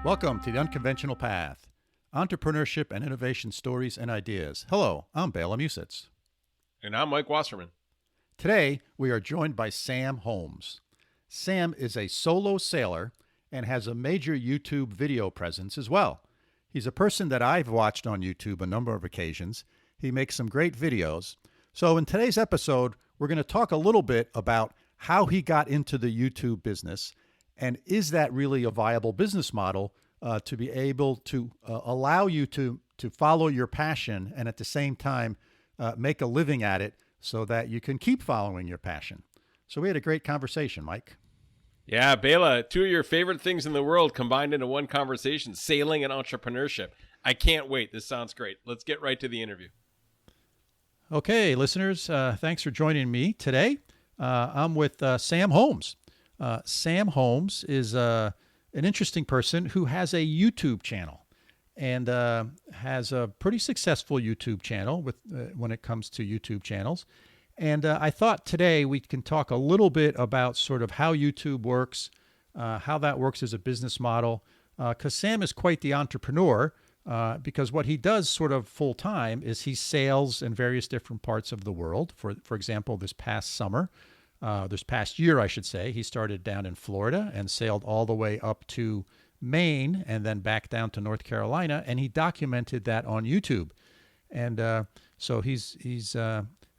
Welcome to The Unconventional Path, entrepreneurship and innovation stories and ideas. Hello, I'm Bela Musitz. And I'm Mike Wasserman. Today, we are joined by Sam Holmes. Sam is a solo sailor and has a major YouTube video presence as well. He's a person that I've watched on YouTube a number of occasions. He makes some great videos. So in today's episode, we're going to talk a little bit about how he got into the YouTube business, and is that really a viable business model to be able to allow you to follow your passion and at the same time make a living at it so that you can keep following your passion. So we had a great conversation, Mike. Yeah, Bela, two of your favorite things in the world combined into one conversation, sailing and entrepreneurship. I can't wait. This sounds great. Let's get right to the interview. Okay, listeners, thanks for joining me today. I'm with Sam Holmes. Sam Holmes is an interesting person who has a YouTube channel and has a pretty successful YouTube channel when it comes to YouTube channels. And I thought today we can talk a little bit about sort of how YouTube works, how that works as a business model, because Sam is quite the entrepreneur, because what he does sort of full time is he sails in various different parts of the world. For example, this past year, I should say, he started down in Florida and sailed all the way up to Maine and then back down to North Carolina, and he documented that on YouTube. And so he's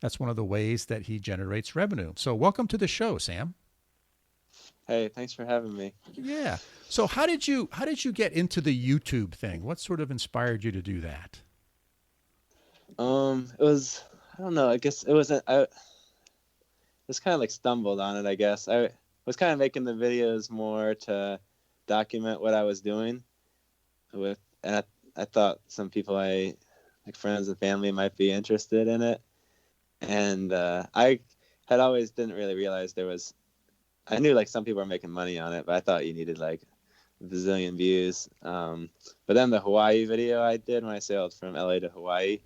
that's one of the ways that he generates revenue. So welcome to the show, Sam. Hey, thanks for having me. Yeah. So how did you get into the YouTube thing? What sort of inspired you to do that? It was, I don't know, I guess it wasn't, I just kind of like stumbled on it, I guess. I was kind of making the videos more to document what I was doing and I thought some people like friends and family might be interested in it. And I had always didn't really realize I knew like some people were making money on it, but I thought you needed like a bazillion views. But then the Hawaii video I did when I sailed from LA to Hawaii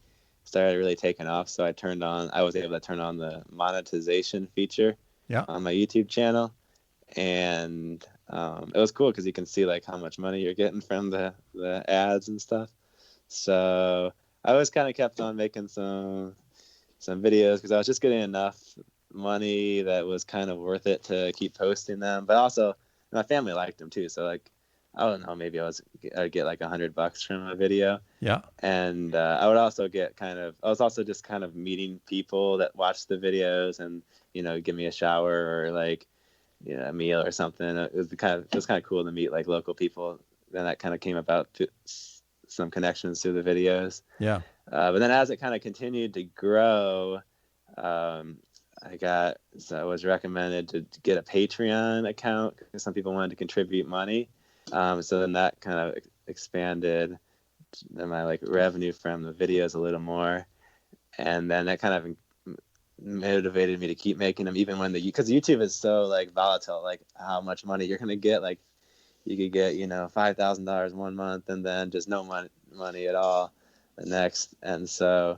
started really taking off. So I was able to turn on the monetization feature on my YouTube channel. And it was cool because you can see like how much money you're getting from the ads and stuff. So I always kind of kept on making some videos because I was just getting enough money that was kind of worth it to keep posting them. But also my family liked them too. So like, I don't know, maybe I'd get like $100 from a video. Yeah. And I would also I was also just kind of meeting people that watched the videos and, give me a shower or like, a meal or something. It was kind of cool to meet like local people. Then that kind of came about to some connections through the videos. Yeah. But then as it kind of continued to grow, I was recommended to get a Patreon account because some people wanted to contribute money. So then that kind of expanded my like revenue from the videos a little more. And then that kind of motivated me to keep making them even because YouTube is so like volatile, like how much money you're going to get. Like you could get, $5,000 one month and then just no money at all the next. And so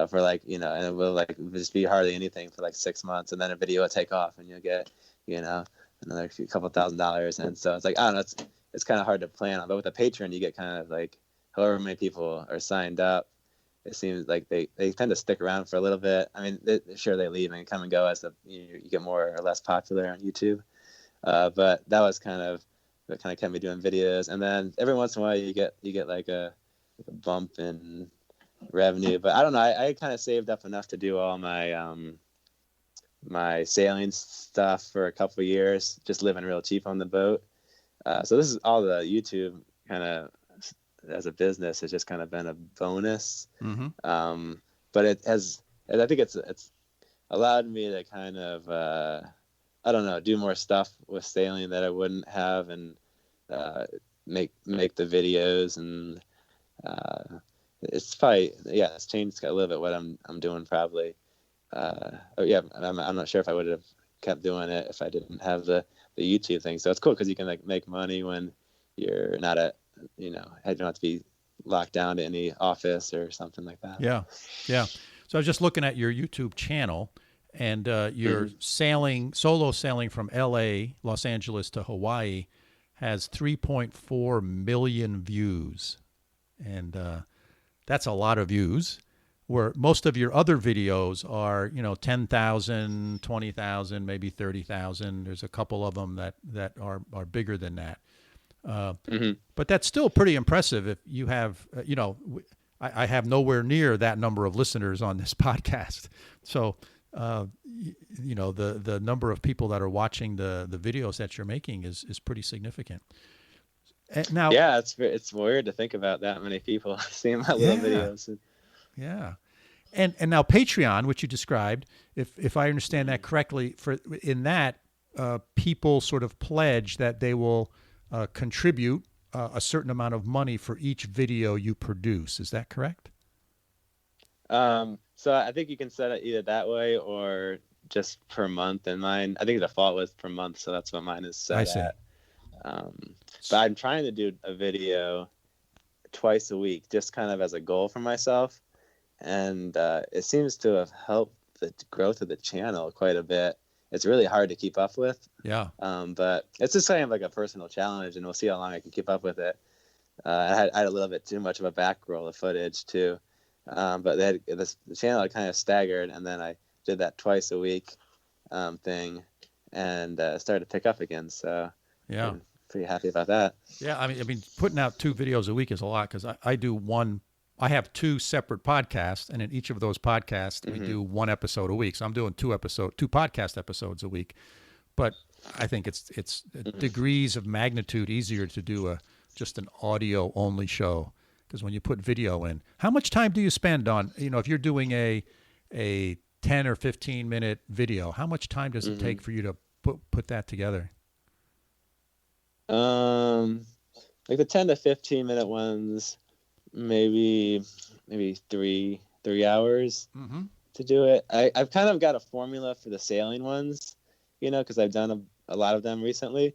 for like, and it will like just be hardly anything for like 6 months, and then a video will take off and you'll get, another couple $1,000s. And so it's like, I don't know, it's kind of hard to plan on, but with a Patreon, you get kind of like however many people are signed up. It seems like they tend to stick around for a little bit. I mean, sure they leave and come and go as you get more or less popular on YouTube. But that was kind of what kind of kept me doing videos. And then every once in a while you get like a bump in revenue. But I don't know. I kind of saved up enough to do all my my sailing stuff for a couple of years, just living real cheap on the boat. So this is all the YouTube kind of as a business has just kind of been a bonus. Mm-hmm. But I think it's allowed me to kind of, I don't know, do more stuff with sailing that I wouldn't have, and make the videos, and it's probably, it's changed a little bit what I'm doing probably. I'm not sure if I would have kept doing it if I didn't have the YouTube thing. So it's cool because you can like make money when you're not you don't have to be locked down to any office or something like that. Yeah. So I was just looking at your YouTube channel, and you're solo sailing from LA, Los Angeles to Hawaii. has 3.4 million views. And that's a lot of views, where most of your other videos are, 10,000, 20,000, maybe 30,000. There's a couple of them that are bigger than that. But that's still pretty impressive if you have, I have nowhere near that number of listeners on this podcast. So, the number of people that are watching the videos that you're making is pretty significant. Now, yeah, it's weird to think about that many people seeing my little videos. Yeah. And now Patreon, which you described, if I understand that correctly, in that people sort of pledge that they will contribute a certain amount of money for each video you produce. Is that correct? So I think you can set it either that way or just per month. And mine, I think the default was per month, so that's what mine is set at. But I'm trying to do a video twice a week, just kind of as a goal for myself. And it seems to have helped the growth of the channel quite a bit. It's really hard to keep up with. Yeah. But it's just kind of like a personal challenge, and we'll see how long I can keep up with it. I had a little bit too much of a back roll of footage too. But the channel had kind of staggered, and then I did that twice a week thing, and started to pick up again. So yeah, I'm pretty happy about that. Yeah, I mean, putting out 2 videos a week is a lot, because I do one. I have 2 separate podcasts, and in each of those podcasts, we do 1 episode a week. So I'm doing 2 podcast episodes a week. But I think it's degrees of magnitude easier to do just an audio only show, because when you put video in, how much time do you spend on, if you're doing a 10 or 15 minute video, how much time does it take for you to put that together? Like the 10 to 15 minute ones, maybe 3 hours to do it. I've kind of got a formula for the sailing ones, because I've done a lot of them recently,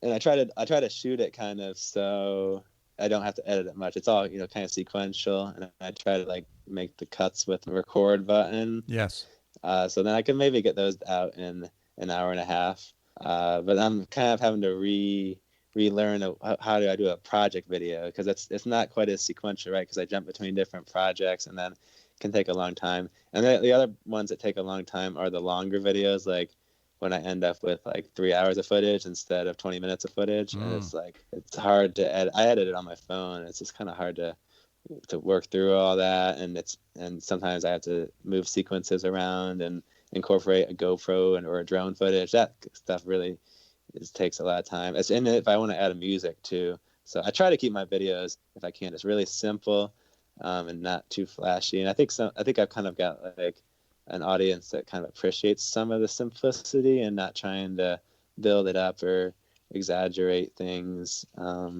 and I try to shoot it kind of so I don't have to edit it much. It's all kind of sequential, and I try to make the cuts with the record button. Yes. So then I can maybe get those out in an hour and a half. But I'm kind of having to relearn how do I do a project video, because it's not quite as sequential, right? Because I jump between different projects, and then it can take a long time. And the other ones that take a long time are the longer videos, like when I end up with 3 hours of footage instead of 20 minutes of footage. And it's hard to edit. I edit it on my phone. It's just kind of hard to work through all that, and sometimes I have to move sequences around and incorporate a GoPro or a drone footage. That stuff really takes a lot of time. And if I want to add a music too. So I try to keep my videos, if I can, just really simple and not too flashy. And I think I've kind of got an audience that kind of appreciates some of the simplicity and not trying to build it up or exaggerate things. I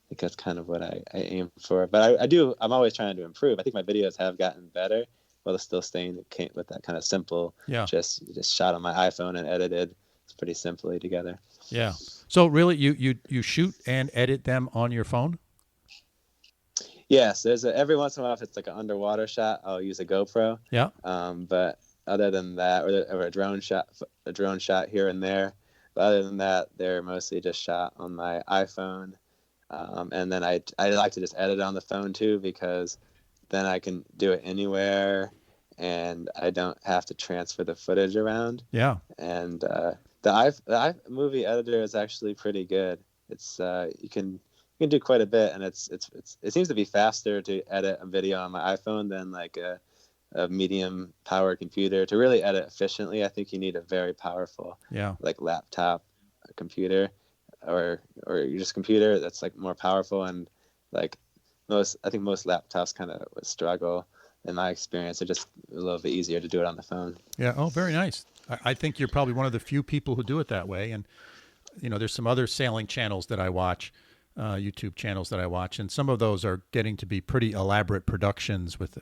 think that's kind of what I aim for. But I'm always trying to improve. I think my videos have gotten better, while still staying with that kind of simple, just shot on my iPhone and edited. It's pretty simply together. Yeah. So really, you shoot and edit them on your phone? Yes. Every once in a while, if it's like an underwater shot, I'll use a GoPro. Yeah. But other than that, or a drone shot here and there. But other than that, they're mostly just shot on my iPhone. And then I like to just edit on the phone too, because then I can do it anywhere, and I don't have to transfer the footage around. Yeah. And the iMovie editor is actually pretty good. It's you can do quite a bit, and it seems to be faster to edit a video on my iPhone than like a medium power computer. To really edit efficiently, I think you need a very powerful laptop computer or just computer that's more powerful, and I think most laptops kind of would struggle. In my experience, it's just a little bit easier to do it on the phone. Yeah. Oh, very nice. I think you're probably one of the few people who do it that way. And, there's some other sailing channels that I watch, YouTube channels that I watch, and some of those are getting to be pretty elaborate productions with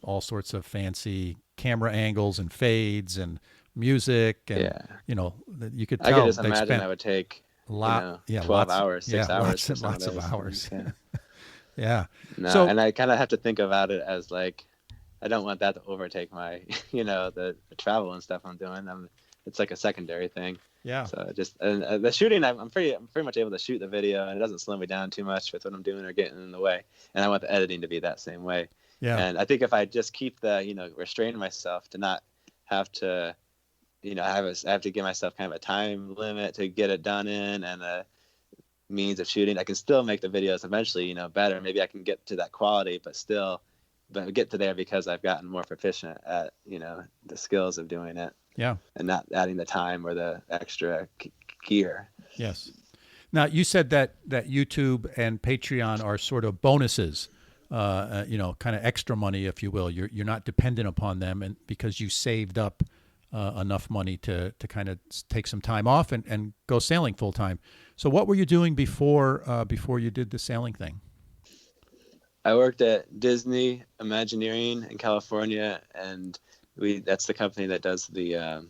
all sorts of fancy camera angles and fades and music. And, you could tell. I could just imagine that would take 12 hours, 6 hours. Lots of hours. Yeah. Yeah. No, and I kind of have to think about it as I don't want that to overtake my, the travel and stuff I'm doing. It's like a secondary thing. Yeah. So just and the shooting, I'm pretty much able to shoot the video, and it doesn't slow me down too much with what I'm doing or getting in the way. And I want the editing to be that same way. Yeah. And I think if I just keep the, restraining myself to not have to, I have to give myself kind of a time limit to get it done in, and a means of shooting, I can still make the videos eventually, better. Maybe I can get to that quality, but get to there because I've gotten more proficient at, the skills of doing it. Yeah. And not adding the time or the extra gear. Yes. Now, you said that YouTube and Patreon are sort of bonuses, kind of extra money, if you will. You're not dependent upon them, and because you saved up enough money to kind of take some time off and go sailing full time. So what were you doing before you did the sailing thing? I worked at Disney Imagineering in California, and that's the company that does the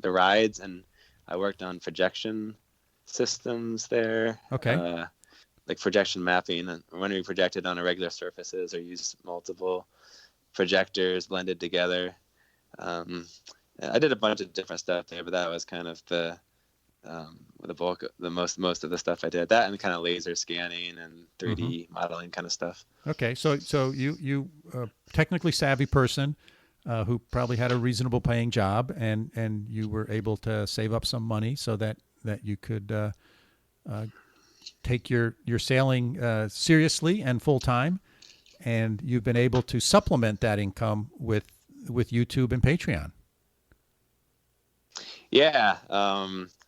rides, and I worked on projection systems there. Okay. Like projection mapping, and when we projected on irregular surfaces or used multiple projectors blended together. I did a bunch of different stuff there, but that was kind of the bulk, the most of the stuff I did. That and kind of laser scanning and 3D modeling kind of stuff. Okay, so you technically savvy person who probably had a reasonable paying job, and you were able to save up some money so that you could take your sailing seriously and full time, and you've been able to supplement that income with YouTube and Patreon. Yeah.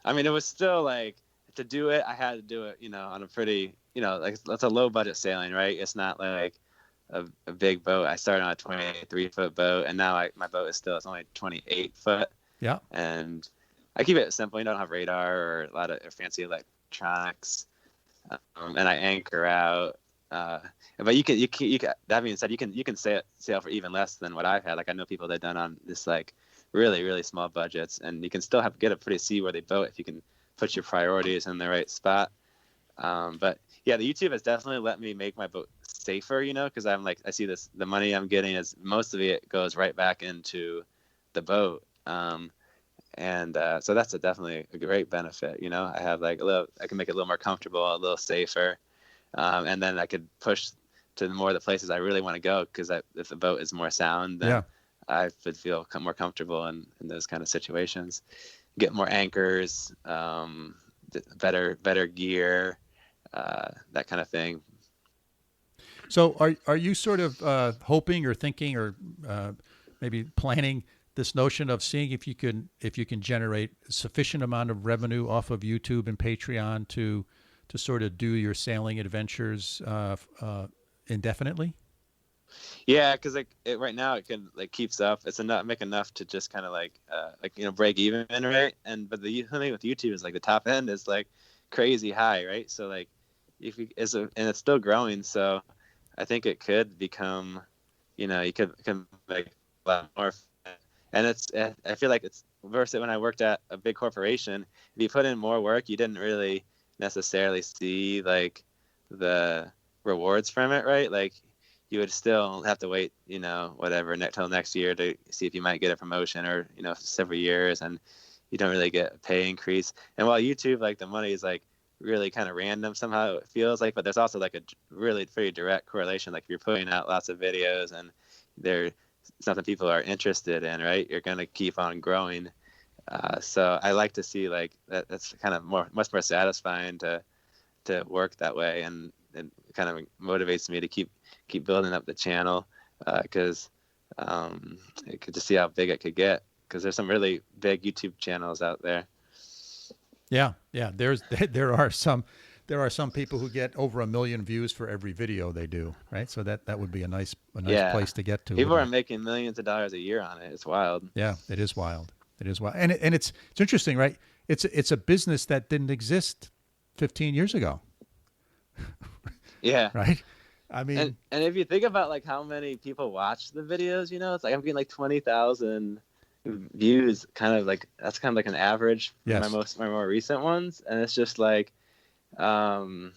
I mean, it was still like, to do it, I had to do it, on a pretty, like that's a low budget sailing, right? It's not like a big boat. I started on a 23-foot boat, and now my boat it's only 28 foot. Yeah. And I keep it simple. You don't have radar or a lot of fancy electronics. And I anchor out. But you can, that being said, you can sail for even less than what I've had. Like I know people that done on this really, really small budgets, and you can still get a pretty seaworthy boat if you can put your priorities in the right spot. But yeah, the YouTube has definitely let me make my boat safer, because I'm I see the money I'm getting is most of it goes right back into the boat. So that's definitely a great benefit. I have I can make it a little more comfortable, a little safer. And then I could push to more of the places I really want to go, because if the boat is more sound, then I would feel more comfortable in those kind of situations. Get more anchors, better gear, that kind of thing. So are you sort of hoping or thinking or maybe planning this notion of seeing if you can generate sufficient amount of revenue off of YouTube and Patreon to sort of do your sailing adventures indefinitely? Yeah, because right now it can keeps up. It's make enough to just kind of break even, right? But the thing with YouTube is the top end is crazy high, right? So and it's still growing. So I think it could become, you could make a lot more. And I feel like it's versus when I worked at a big corporation. If you put in more work, you didn't really necessarily see the rewards from it, right? You would still have to wait, whatever, till next year to see if you might get a promotion, or, several years, and you don't really get a pay increase. And while YouTube, the money is really kind of random somehow, it feels but there's also a really pretty direct correlation. If you're putting out lots of videos and they're something people are interested in, right, you're going to keep on growing. So I like to see that's kind of much more satisfying to work that way, and it kind of motivates me to keep building up the channel, because it could just see how big it could get, because there's some really big YouTube channels out there. Yeah. There are some people who get over 1 million views for every video they do, right? So that would be a nice place to get to. People are making millions of dollars a year on it. It's wild. Yeah, it is wild. And it's interesting, right? It's a business that didn't exist 15 years ago. Yeah. Right. I mean, and if you think about how many people watch the videos, it's I'm getting 20,000 views, kind of that's kind of an average for yes. my more recent ones, and it's just I don't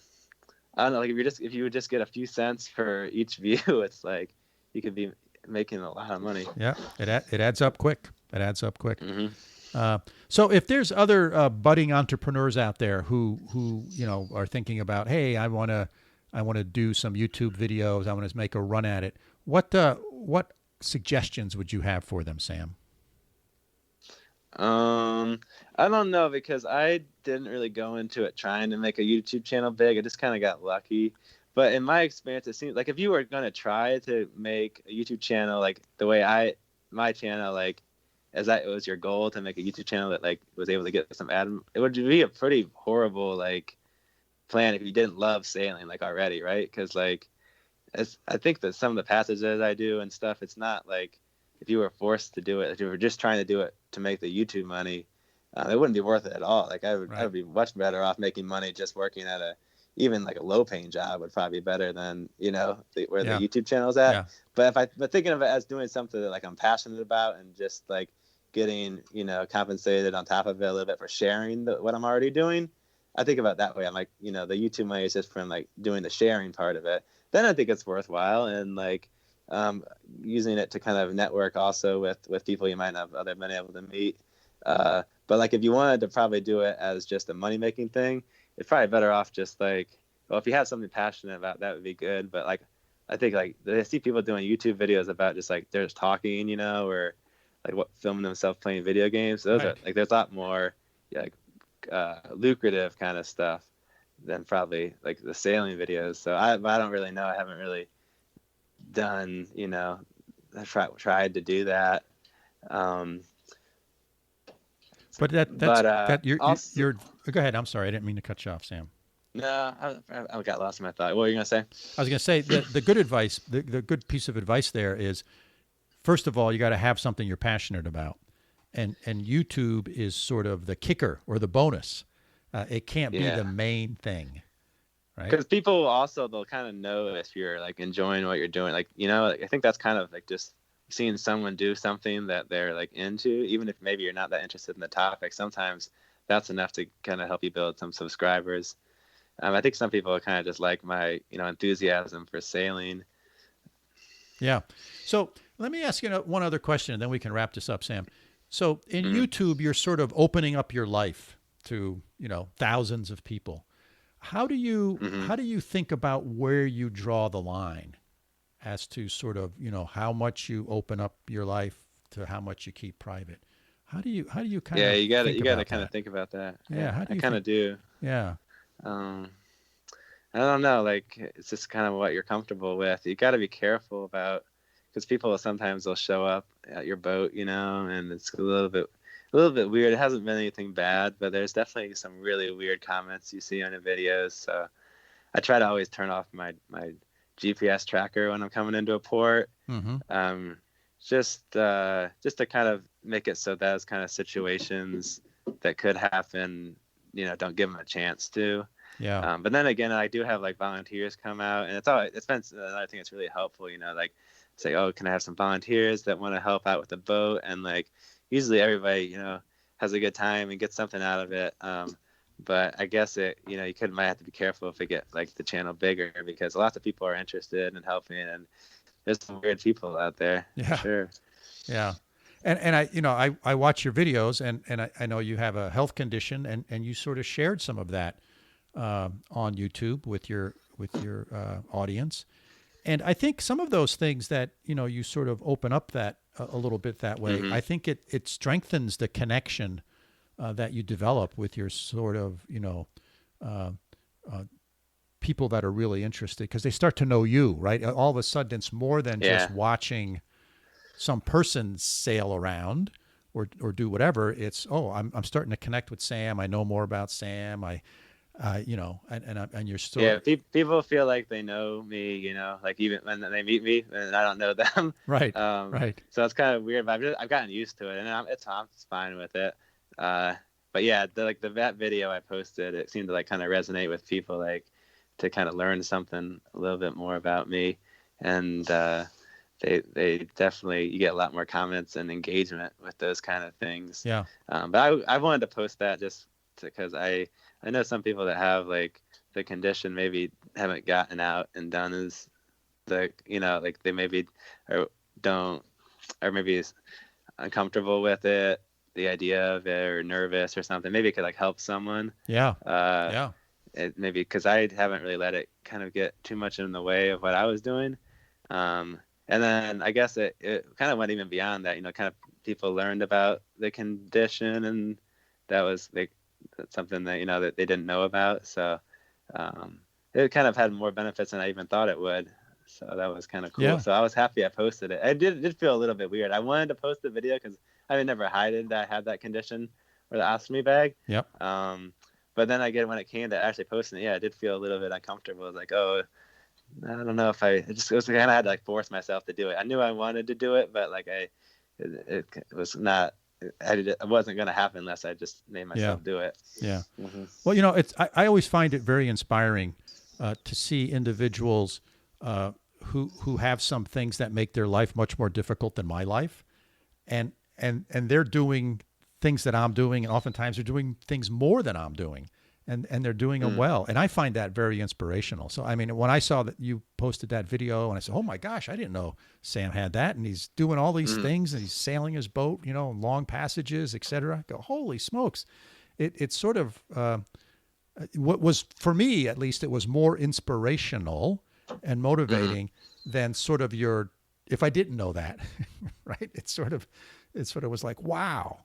know, if you would just get a few cents for each view, it's you could be making a lot of money. Yeah, it adds up quick. It adds up quick. Mm-hmm. So if there's other budding entrepreneurs out there who are thinking about, hey, I want to do some YouTube videos, I want to make a run at it. What suggestions would you have for them, Sam? I don't know because I didn't really go into it trying to make a YouTube channel big. I just kind of got lucky. But in my experience, it seems like if you were going to try to make a YouTube channel like the way my channel, like as that it was your goal to make a YouTube channel that like was able to get some it would be a pretty horrible like plan if you didn't love sailing like already, right? Because like I think that some of the passages I do and stuff, it's not like if you were forced to do it, if you were just trying to do it to make the YouTube money, it wouldn't be worth it at all. Like I would be much better off making money just working at even like a low paying job would probably be better than where the Yeah. YouTube channel's at. Yeah. But thinking of it as doing something that like I'm passionate about and just like getting compensated on top of it a little bit for sharing what I'm already doing, I think about it that way. I'm like the YouTube money is just from like doing the sharing part of it. Then I think it's worthwhile and like using it to kind of network also with people you might not have been able to meet. But like if you wanted to probably do it as just a money making thing, it's probably better off just like, well, if you have something passionate about that would be good. But like I think like I see people doing YouTube videos about just like they're just talking, or like filming themselves playing video games. Those are like there's a lot more like lucrative kind of stuff than probably like the sailing videos. So I don't really know. I haven't really done, I tried to do that. But you're also, you're go ahead. I'm sorry, I didn't mean to cut you off, Sam. no, I got lost in my thought. What were you gonna say? I was going to say the good advice, the good piece of advice there is, first of all, you got to have something you're passionate about, and YouTube is sort of the kicker or the bonus. It can't be the main thing, right? Because people also they'll kind of know if you're like enjoying what you're doing. Like like, I think that's kind of like just seeing someone do something that they're like into, even if maybe you're not that interested in the topic. Sometimes that's enough to kind of help you build some subscribers. I think some people kind of just like my enthusiasm for sailing. Yeah. So let me ask you one other question, and then we can wrap this up, Sam. So in YouTube, you're sort of opening up your life to thousands of people. How do you think about where you draw the line as to sort of how much you open up your life to how much you keep private? How do you kind of you gotta kind of think about that. Yeah, how do you I kind of do. Yeah. I don't know, like it's just kind of what you're comfortable with. You got to be careful about because people sometimes they'll show up at your boat, and it's a little bit weird. It hasn't been anything bad, but there's definitely some really weird comments you see on the videos. So I try to always turn off my GPS tracker when I'm coming into a port. Just to kind of make it so those kind of situations that could happen, don't give them a chance to. Yeah. But then again, I do have like volunteers come out, and it's been another thing that's really helpful. Like say, oh, can I have some volunteers that want to help out with the boat? And like usually everybody has a good time and gets something out of it. But I guess you might have to be careful if it get like the channel bigger because lots of people are interested in helping, and there's some weird people out there. Yeah. For sure. Yeah. And I watch your videos and I know you have a health condition and you sort of shared some of that on YouTube with your audience. And I think some of those things that, you sort of open up that a little bit that way, I think it strengthens the connection that you develop with your sort of, people that are really interested because they start to know you, right? All of a sudden it's more than just watching some person sail around or do whatever. It's, I'm starting to connect with Sam. I know more about Sam. And you're still. Yeah, people feel like they know me, like even when they meet me and I don't know them. Right. Right. So it's kind of weird, but I've gotten used to it, and I'm fine with it. But yeah, that video I posted, it seemed to like kind of resonate with people, like to kind of learn something a little bit more about me, and they definitely you get a lot more comments and engagement with those kind of things. Yeah. But I wanted to post that just because I know some people that have like the condition maybe haven't gotten out and done as like they maybe or maybe uncomfortable with it. the idea of it or nervous or something, maybe it could like help someone. Yeah. Uh, Yeah. maybe because I haven't really let it kind of get too much in the way of what I was doing. And then I guess it kind of went even beyond that, kind of people learned about the condition, and that was that's something that, that they didn't know about. So it kind of had more benefits than I even thought it would. So that was kind of cool. Yeah. So I was happy I posted it. It did feel a little bit weird. I wanted to post the video because I would never hided that I had that condition or the ostomy bag. Yep. But then when it came to actually posting it, yeah, it did feel a little bit uncomfortable. It was like, oh, I don't know if it was kind of had to like force myself to do it. I knew I wanted to do it, but like it was not. It wasn't going to happen unless I just made myself do it. Yeah. Mm-hmm. Well, I always find it very inspiring to see individuals who have some things that make their life much more difficult than my life, and they're doing things that I'm doing, and oftentimes they're doing things more than I'm doing, and they're doing them well. And I find that very inspirational. So, I mean, when I saw that you posted that video and I said, oh my gosh, I didn't know Sam had that. And he's doing all these things, and he's sailing his boat, long passages, etc. I go, holy smokes. It's sort of, what was, for me, at least, it was more inspirational and motivating than sort of if I didn't know that, right? It sort of was like, wow,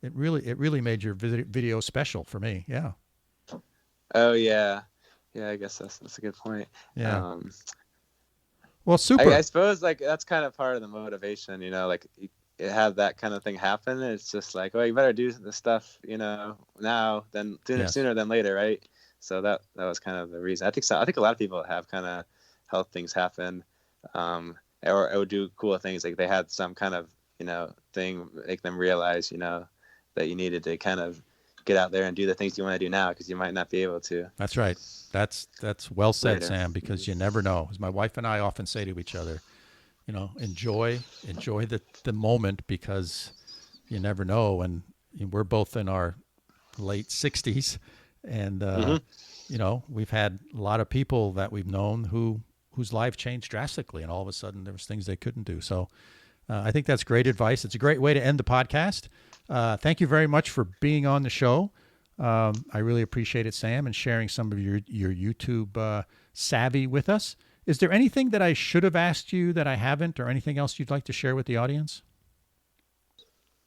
it really made your video special for me. Yeah. Oh yeah. Yeah. I guess that's a good point. Yeah. Well, super. I suppose like that's kind of part of the motivation, like you have that kind of thing happen. It's just like, oh, you better do the stuff, now than sooner than later. Right. So that was kind of the reason. I think so. I think a lot of people have kind of health things happen, or do cool things. Like they had some kind of, thing make them realize, that you needed to kind of get out there and do the things you want to do now, because you might not be able to. That's right. That's well said, later. Sam, because you never know. As my wife and I often say to each other, enjoy the moment, because you never know. And we're both in our late 60s, and we've had a lot of people that we've known whose life changed drastically, and all of a sudden there was things they couldn't do. So I think that's great advice. It's a great way to end the podcast. Thank you very much for being on the show. I really appreciate it, Sam, and sharing some of your YouTube savvy with us. Is there anything that I should have asked you that I haven't, or anything else you'd like to share with the audience?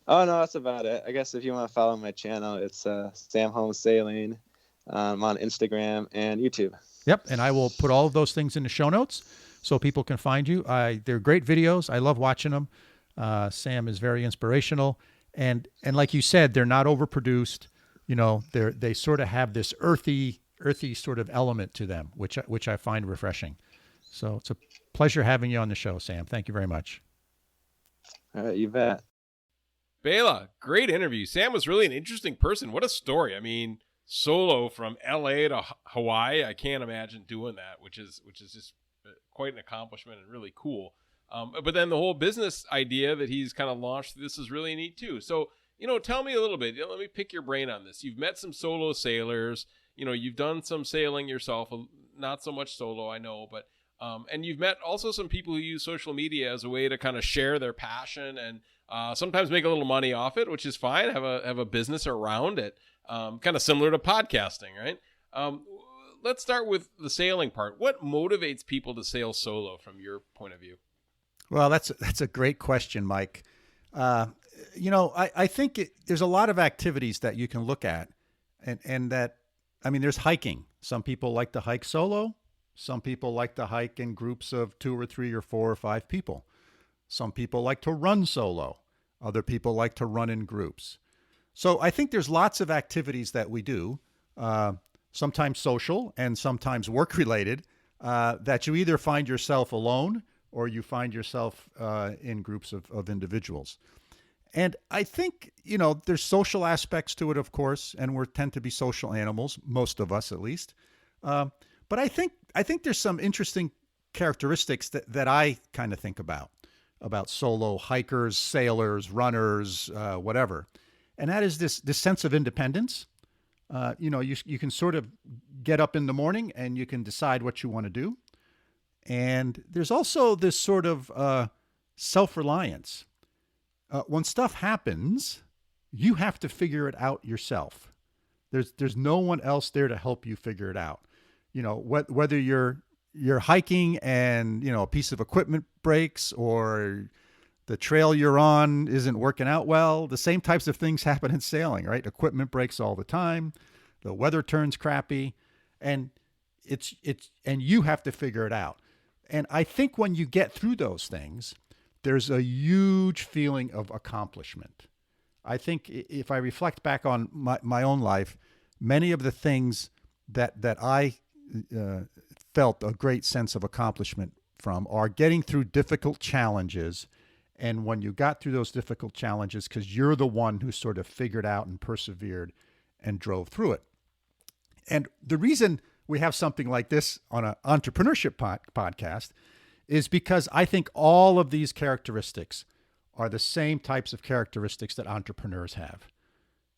Oh, no, that's about it. I guess if you want to follow my channel, it's Sam Holmes Sailing on Instagram and YouTube. Yep, and I will put all of those things in the show notes so people can find you. They're great videos. I love watching them. Sam is very inspirational. And like you said, they're not overproduced. They sort of have this earthy sort of element to them, which I find refreshing. So it's a pleasure having you on the show, Sam. Thank you very much. All right, you bet. Bela, great interview. Sam was really an interesting person. What a story. I mean, solo from LA to Hawaii. I can't imagine doing that, which is just quite an accomplishment and really cool. But then the whole business idea that he's kind of launched, this is really neat too. So, tell me a little bit. Let me pick your brain on this. You've met some solo sailors. You've done some sailing yourself, not so much solo, I know, but and you've met also some people who use social media as a way to kind of share their passion and sometimes make a little money off it, which is fine. Have a business around it, kind of similar to podcasting, right? Let's start with the sailing part. What motivates people to sail solo from your point of view? Well, that's a great question, Mike. I think there's a lot of activities that you can look at, and that, I mean, there's hiking. Some people like to hike solo. Some people like to hike in groups of 2 or 3 or 4 or 5 people. Some people like to run solo. Other people like to run in groups. So I think there's lots of activities that we do, sometimes social and sometimes work-related, that you either find yourself alone or you find yourself in groups of individuals. And I think, there's social aspects to it, of course, and we tend to be social animals, most of us at least. But I think there's some interesting characteristics that I kind of think about solo hikers, sailors, runners, whatever. And that is this sense of independence. You can sort of get up in the morning and you can decide what you want to do. And there's also this sort of self-reliance. When stuff happens, you have to figure it out yourself. There's no one else there to help you figure it out. You know, whether you're hiking and, you know, a piece of equipment breaks, or the trail you're on isn't working out well, the same types of things happen in sailing, right? Equipment breaks all the time. The weather turns crappy, and and you have to figure it out. And I think when you get through those things, there's a huge feeling of accomplishment. I think if I reflect back on my own life, many of the things that I felt a great sense of accomplishment from are getting through difficult challenges. And when you got through those difficult challenges, because you're the one who sort of figured out and persevered and drove through it. And the reason we have something like this on an entrepreneurship podcast is because I think all of these characteristics are the same types of characteristics that entrepreneurs have,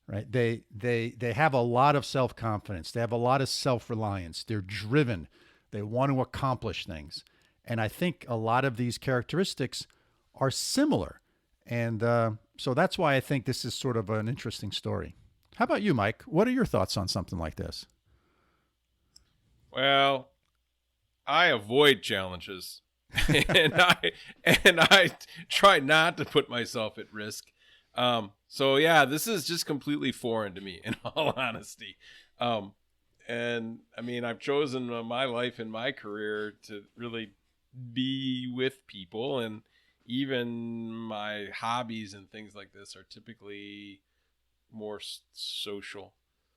right? They have a lot of self-confidence. They have a lot of self-reliance. They're driven. They want to accomplish things. And I think a lot of these characteristics are similar. And so that's why I think this is sort of an interesting story. How about you, Mike? What are your thoughts on something like this? Well, I avoid challenges, and I try not to put myself at risk. So yeah, this is just completely foreign to me, in all honesty. And I mean, I've chosen my life and my career to really be with people, and even my hobbies and things like this are typically more social.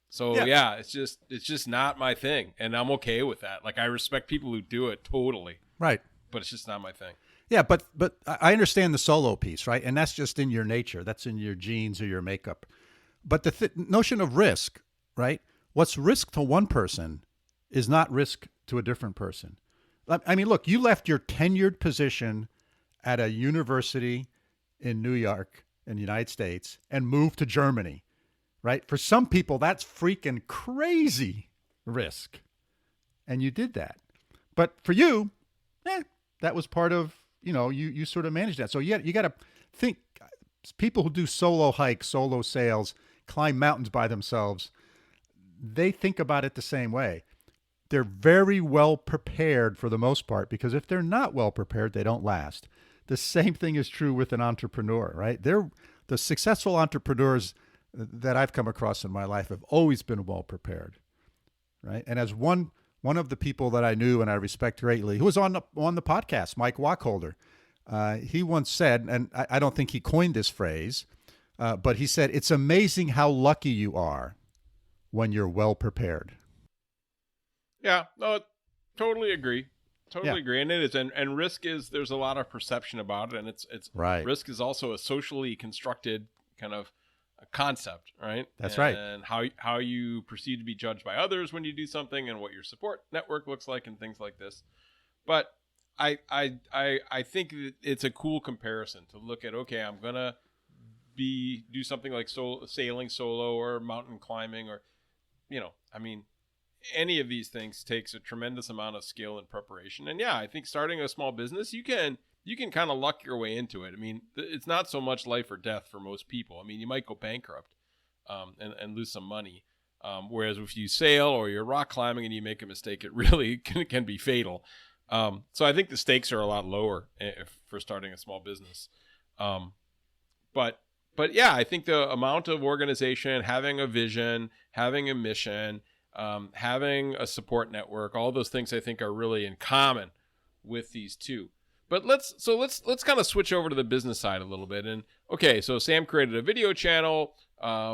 So yeah, it's just not my thing, and I'm okay with that. Like, I respect people who do it totally, Right. but it's just not my thing. Yeah, but I understand the solo piece, right? And that's just in your nature. That's in your genes or your makeup. But the notion of risk, right? What's risk to one person is not risk to a different person. I mean, look, you left your tenured position at a university in New York in the United States and moved to Germany, right? For some people, that's freaking crazy risk. And you did that. But for you, that was part of, you sort of managed that. So you got to think, people who do solo hikes, solo sails, climb mountains by themselves, they think about it the same way. They're very well prepared for the most part, because if they're not well prepared, they don't last. The same thing is true with an entrepreneur, right? The successful entrepreneurs that I've come across in my life have always been well prepared, right? And as one of the people that I knew and I respect greatly, who was on the podcast, Mike Wacholder, he once said, and I don't think he coined this phrase, but he said, "It's amazing how lucky you are when you're well prepared." Yeah, no, totally agree. Totally Yeah. agree. And it is. And risk is, there's a lot of perception about it. And it's Right. Risk is also a socially constructed kind of a concept, right? That's right. And how you perceive to be judged by others when you do something, and what your support network looks like, and things like this. But I think that it's a cool comparison to look at, okay, I'm going to do something like sailing solo or mountain climbing, or, I mean, any of these things takes a tremendous amount of skill and preparation. And yeah, I think starting a small business, you can kind of luck your way into it. I mean, it's not so much life or death for most people. I mean, you might go bankrupt and lose some money. Whereas if you sail or you're rock climbing and you make a mistake, it really can be fatal. So I think the stakes are a lot lower for starting a small business. But yeah, I think the amount of organization, having a vision, having a mission, having a support network, all those things I think are really in common with these two. But let's kind of switch over to the business side a little bit. And okay, so Sam created a video channel,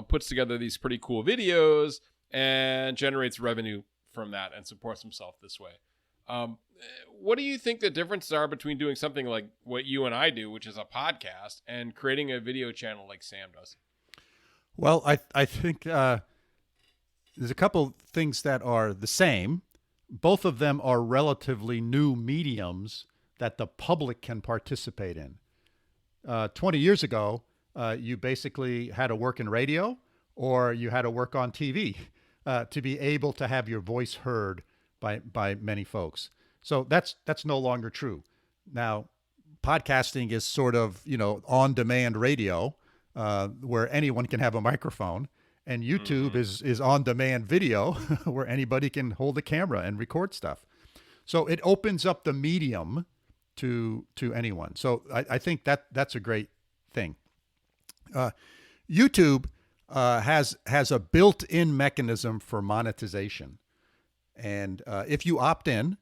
puts together these pretty cool videos, and generates revenue from that and supports himself this way. What do you think the differences are between doing something like what you and I do, which is a podcast, and creating a video channel like Sam does? Well, I think there's a couple things that are the same. Both of them are relatively new mediums that the public can participate in. 20 years ago, you basically had to work in radio, or you had to work on TV to be able to have your voice heard by many folks. So that's no longer true. Now, podcasting is sort of, on-demand radio, where anyone can have a microphone, and YouTube Mm-hmm. is on-demand video where anybody can hold a camera and record stuff. So it opens up the medium to anyone. So I think that's a great thing. YouTube has a built-in mechanism for monetization, and if you opt in,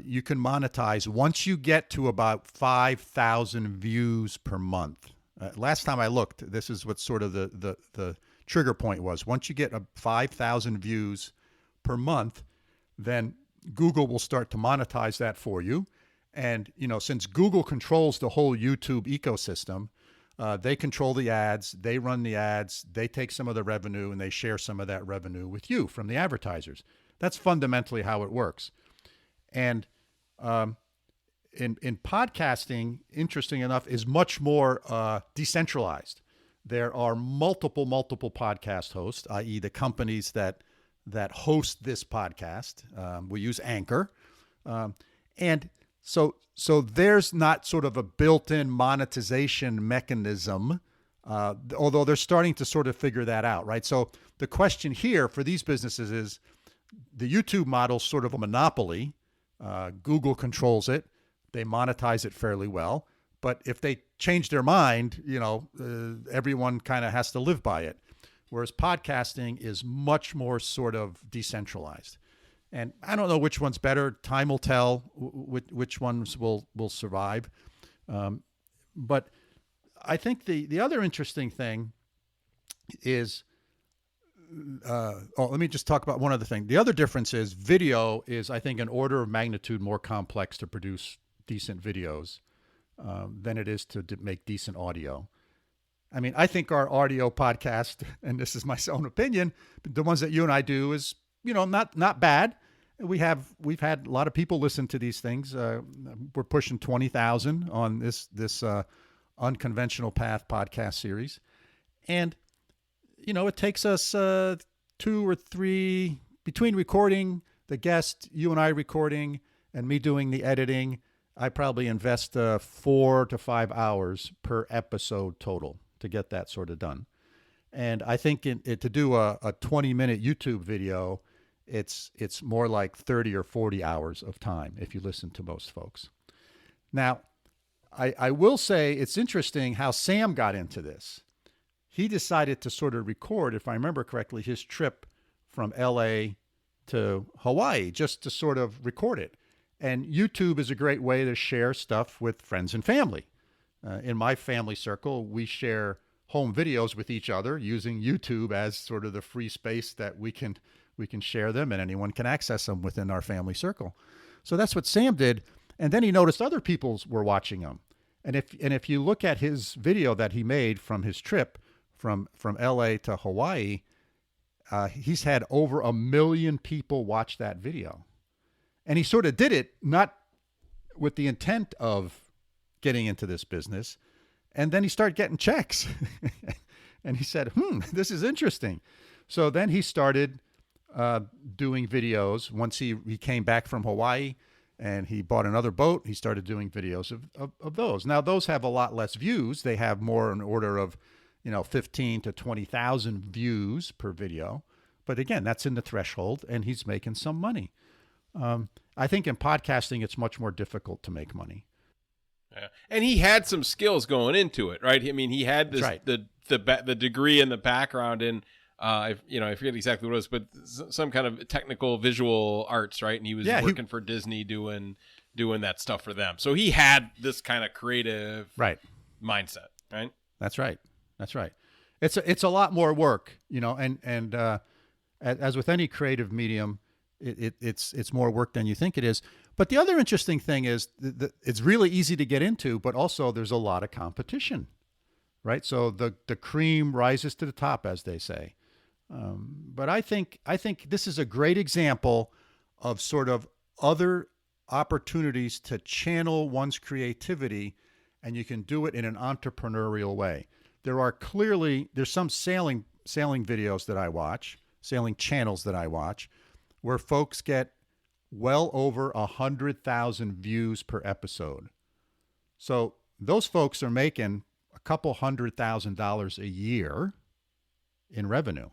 you can monetize once you get to about 5,000 views per month. Last time I looked, this is what sort of the trigger point was. Once you get 5,000 views per month, then Google will start to monetize that for you. And, since Google controls the whole YouTube ecosystem, they control the ads, they run the ads, they take some of the revenue, and they share some of that revenue with you from the advertisers. That's fundamentally how it works. And in podcasting, interesting enough, is much more decentralized. There are multiple podcast hosts, i.e., the companies that host this podcast. We use Anchor, and so there's not sort of a built-in monetization mechanism, although they're starting to sort of figure that out, right? So the question here for these businesses is, the YouTube model is sort of a monopoly. Google controls it. They monetize it fairly well. But if they change their mind, everyone kind of has to live by it. Whereas podcasting is much more sort of decentralized. And I don't know which one's better. Time will tell which ones will survive. But I think the other interesting thing is, let me just talk about one other thing. The other difference is video is, I think, an order of magnitude more complex to produce decent videos than it is to make decent audio. I mean, I think our audio podcast, and this is my own opinion, the ones that you and I do is, not bad. We've had a lot of people listen to these things. We're pushing 20,000 on this Unconventional Path podcast series. And, it takes us 2 or 3, between recording, the guest, you and I recording, and me doing the editing, I probably invest 4 to 5 hours per episode total to get that sort of done. And I think to do a 20-minute YouTube video, it's more like 30 or 40 hours of time if you listen to most folks. Now, I will say it's interesting how Sam got into this. He decided to sort of record, if I remember correctly, his trip from LA to Hawaii just to sort of record it. And YouTube is a great way to share stuff with friends and family. In my family circle, we share home videos with each other using YouTube as sort of the free space that we can share them and anyone can access them within our family circle. So that's what Sam did. And then he noticed other people were watching him. And if you look at his video that he made from his trip from LA to Hawaii, he's had over 1 million people watch that video. And he sort of did it not with the intent of getting into this business. And then he started getting checks. And he said, this is interesting. So then he started doing videos. Once he came back from Hawaii and he bought another boat, he started doing videos of those. Now, those have a lot less views. They have more in order of 15 to 20,000 views per video. But again, that's in the threshold, and he's making some money. I think in podcasting, it's much more difficult to make money. Yeah. And he had some skills going into it, right? I mean, he had this, right. the degree and the background in, I forget exactly what it was, but some kind of technical visual arts, right? And he was working for Disney doing that stuff for them. So he had this kind of creative mindset, right? That's right. It's a lot more work, and as with any creative medium, it's more work than you think it is. But the other interesting thing is that it's really easy to get into, but also there's a lot of competition, right? So the cream rises to the top, as they say. But I think this is a great example of sort of other opportunities to channel one's creativity, and you can do it in an entrepreneurial way. There's some sailing videos that I watch, sailing channels that I watch, where folks get well over 100,000 views per episode. So those folks are making a couple $100,000 a year in revenue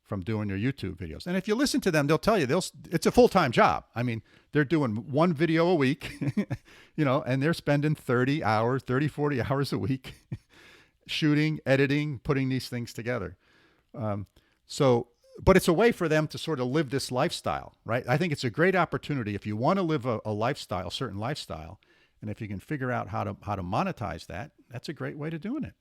from doing your YouTube videos. And if you listen to them, they'll tell you it's a full-time job. I mean, they're doing one video a week, and they're spending 40 hours a week shooting, editing, putting these things together. But it's a way for them to sort of live this lifestyle, right? I think it's a great opportunity if you want to live a lifestyle, a certain lifestyle, and if you can figure out how to monetize that, that's a great way to doing it.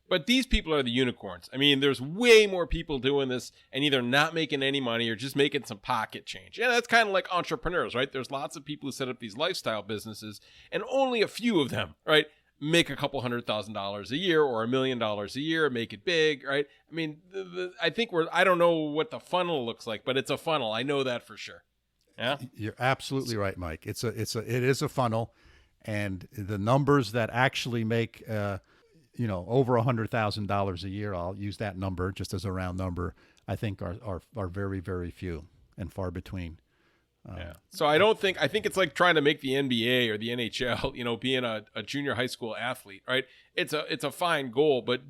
But these people are the unicorns. I mean, there's way more people doing this and either not making any money or just making some pocket change. And that's kind of like entrepreneurs, right? There's lots of people who set up these lifestyle businesses, and only a few of them, right, make a couple $100,000 a year or $1 million a year, make it big, right? I mean, I think I don't know what the funnel looks like, but it's a funnel. I know that for sure. Yeah, you're absolutely right, Mike. It is a funnel, and the numbers that actually make over $100,000 a year, I'll use that number just as a round number, I think are very, very few and far between. Yeah. So I think it's like trying to make the NBA or the NHL, being a junior high school athlete, right? It's a fine goal, but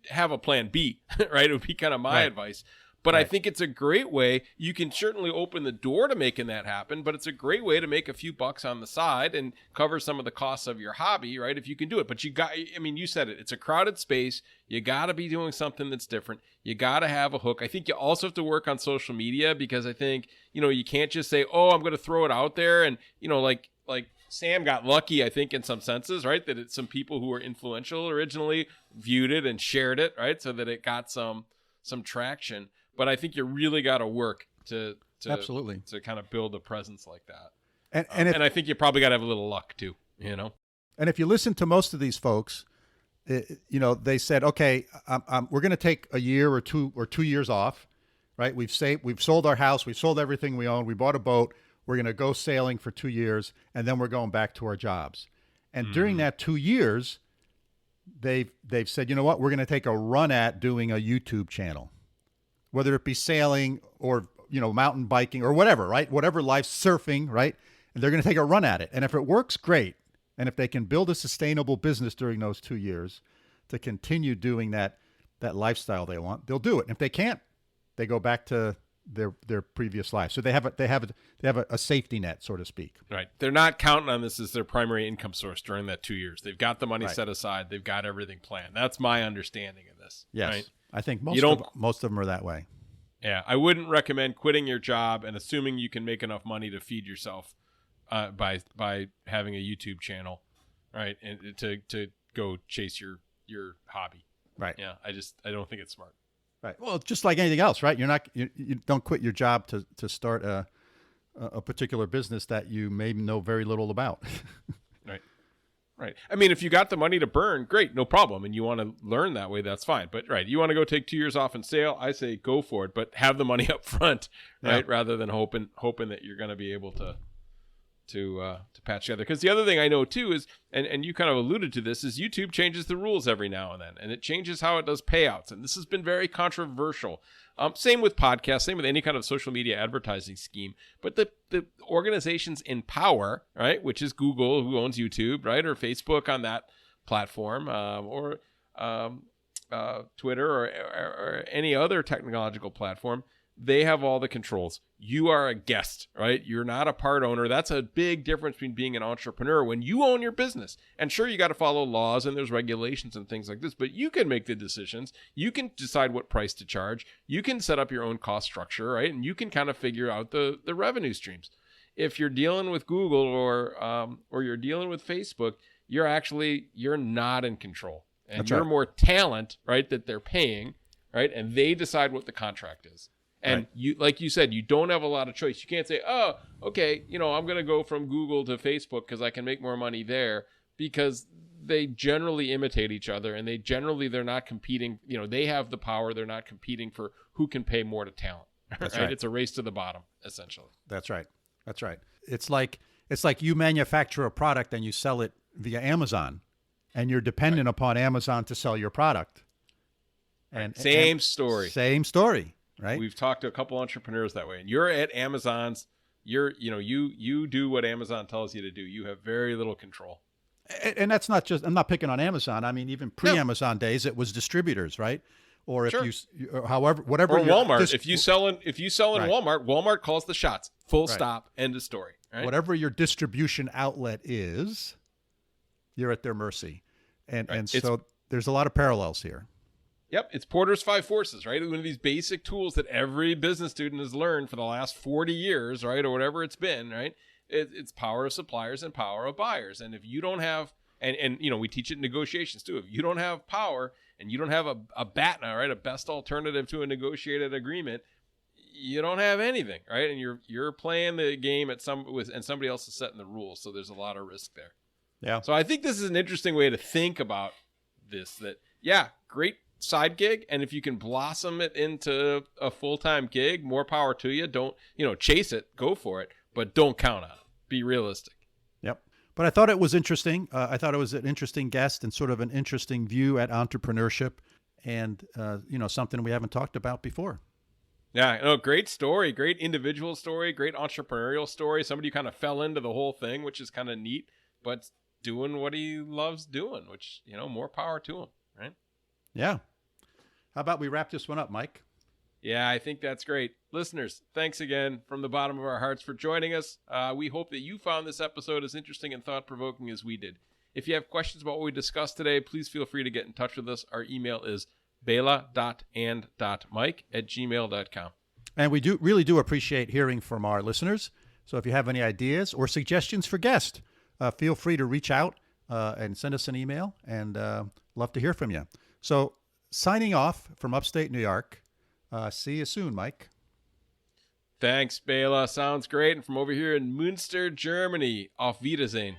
have a plan B, right? It would be kind of my advice. But I think it's a great way. You can certainly open the door to making that happen, but it's a great way to make a few bucks on the side and cover some of the costs of your hobby, right? If you can do it. But you said it. It's a crowded space. You got to be doing something that's different. You got to have a hook. I think you also have to work on social media, because I think, you can't just say, oh, I'm going to throw it out there. And, like Sam got lucky, I think, in some senses, right? That it's some people who were influential originally viewed it and shared it, right? So that it got some traction. But I think you really got to work to absolutely to kind of build a presence like that. And I think you probably got to have a little luck too, And if you listen to most of these folks, they said, okay, we're going to take a year or 2 years off, right? We've sold our house, we've sold everything we own, we bought a boat, we're going to go sailing for 2 years, and then we're going back to our jobs. And during that 2 years, they've said, you know what, we're going to take a run at doing a YouTube channel. Whether it be sailing or, mountain biking or whatever, right? Whatever life's surfing, right? And they're going to take a run at it. And if it works, great. And if they can build a sustainable business during those 2 years to continue doing that lifestyle they want, they'll do it. And if they can't, they go back to their previous life. So they have a safety net, so to speak. Right. They're not counting on this as their primary income source during that 2 years. They've got the money set aside. They've got everything planned. That's my understanding of this. Yes. Right? I think most of them are that way. Yeah, I wouldn't recommend quitting your job and assuming you can make enough money to feed yourself by having a YouTube channel, right? And to go chase your hobby. Right. Yeah, I don't think it's smart. Right. Well, just like anything else, right? You don't quit your job to start a particular business that you may know very little about. Right. I mean, if you got the money to burn, great, no problem. And you want to learn that way, that's fine. But you want to go take 2 years off and sail, I say go for it, but have the money up front, right? Yeah. Rather than hoping that you're going to be able to patch together. Because the other thing I know too is, and you kind of alluded to this, is YouTube changes the rules every now and then, and it changes how it does payouts. And this has been very controversial. Same with podcasts, same with any kind of social media advertising scheme. But the organizations in power, right, which is Google, who owns YouTube, right, or Facebook on that platform, or Twitter or any other technological platform, they have all the controls. You are a guest, right? You're not a part owner. That's a big difference between being an entrepreneur when you own your business. And sure, you got to follow laws and there's regulations and things like this, but you can make the decisions. You can decide what price to charge. You can set up your own cost structure, right? And you can kind of figure out the revenue streams. If you're dealing with Google or you're dealing with Facebook, you're not in control. And That's you're right. more talent, right, that they're paying, right? And they decide what the contract is. And Right. you, like you said, you don't have a lot of choice. You can't say, oh, okay, I'm going to go from Google to Facebook because I can make more money there, because they generally imitate each other and they're not competing. They have the power. They're not competing for who can pay more to talent. That's right. It's a race to the bottom, essentially. That's right. It's like you manufacture a product and you sell it via Amazon, and you're dependent upon Amazon to sell your product. And Same story. Same story. Right. We've talked to a couple entrepreneurs that way, and you're at Amazon's. You do what Amazon tells you to do. You have very little control. And that's not just, I'm not picking on Amazon. I mean, even pre-Amazon days, it was distributors, right? Or if Sure. or however, whatever. Or your Walmart. If you sell in Right. Walmart, Walmart calls the shots. Full Right. stop. End of story. Right? Whatever your distribution outlet is, you're at their mercy. And Right. and so there's a lot of parallels here. Yep, it's Porter's five forces, right? One of these basic tools that every business student has learned for the last 40 years, right, or whatever it's been, right? It's power of suppliers and power of buyers. And if you don't have, and you know, we teach it in negotiations too. If you don't have power and you don't have a BATNA, right, a best alternative to a negotiated agreement, you don't have anything, right? And you're playing the game and somebody else is setting the rules. So there's a lot of risk there. Yeah. So I think this is an interesting way to think about this. That great side gig, and if you can blossom it into a full-time gig, more power to you. Don't chase it, go for it, but don't count on it. Be realistic. Yep. But I thought it was interesting. I thought it was an interesting guest and sort of an interesting view at entrepreneurship, and something we haven't talked about before. Yeah, no, great story, great individual story, great entrepreneurial story. Somebody who kind of fell into the whole thing, which is kind of neat, but doing what he loves doing, which, more power to him, right? Yeah. How about we wrap this one up, Mike? Yeah, I think that's great. Listeners, thanks again from the bottom of our hearts for joining us. We hope that you found this episode as interesting and thought-provoking as we did. If you have questions about what we discussed today, please feel free to get in touch with us. Our email is bela.and.mike@gmail.com. And we really do appreciate hearing from our listeners. So if you have any ideas or suggestions for guests, feel free to reach out and send us an email, and love to hear from you. So signing off from upstate New York. See you soon, Mike. Thanks, Bela. Sounds great. And from over here in Münster, Germany, auf Wiedersehen.